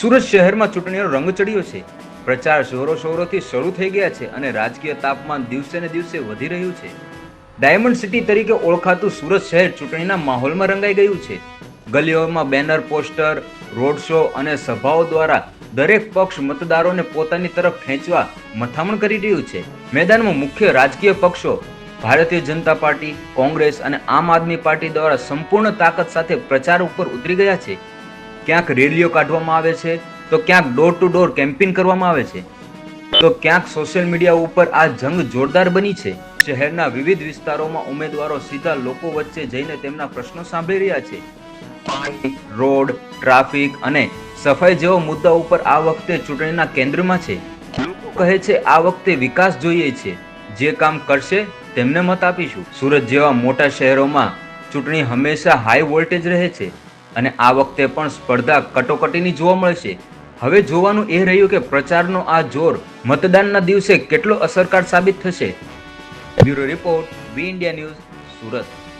સુરત શહેરમાં ચૂંટણીનો રંગ ચડ્યો છે. પ્રચાર જોરોશોરોથી શરૂ થઈ ગયા છે અને રાજકીય તાપમાન દિવસે ને દિવસે વધી રહ્યું છે. ડાયમંડ સિટી તરીકે ઓળખાતું સુરત શહેર ચૂંટણીના માહોલમાં રંગાઈ ગયું છે. ગલીઓમાં બેનર, પોસ્ટર, રોડ શો અને સભાઓ દ્વારા દરેક પક્ષ મતદારોને પોતાની તરફ ખેંચવા મથામણ કરી રહ્યું છે. મેદાનમાં મુખ્ય રાજકીય પક્ષો ભારતીય જનતા પાર્ટી, કોંગ્રેસ અને આમ આદમી પાર્ટી દ્વારા સંપૂર્ણ તાકાત સાથે પ્રચાર ઉપર ઉતરી ગયા છે. ક્યાંક રેલીઓ કાઢવામાં આવે છે, તો ક્યાંક ડોર ટુ ડોર કેમ્પેઇન કરવામાં આવે છે, તો ક્યાંક સોશિયલ મીડિયા ઉપર આ જંગ જોરદાર બની છે. શહેરના વિવિધ વિસ્તારોમાં ઉમેદવારો સીધા લોકો વચ્ચે જઈને તેમના પ્રશ્નો સાંભળી રહ્યા છે. પાણી, રોડ, ટ્રાફિક અને સફાઈ જેવા મુદ્દા ઉપર આ વખતે ચૂંટણીના કેન્દ્રમાં છે. લોકો કહે છે આ વખતે વિકાસ જોઈએ છે, જે કામ કરશે તેમને મત આપીશું. સુરત જેવા મોટા શહેરોમાં ચૂંટણી હંમેશા હાઈ વોલ્ટેજ રહે છે અને આ વખતે પણ સ્પર્ધા કટોકટીની જોવા મળશે. હવે જોવાનું એ રહ્યું કે પ્રચારનો આ જોર મતદાનના દિવસે કેટલો અસરકાર સાબિત થશે. Bureau report, V India news, Surat.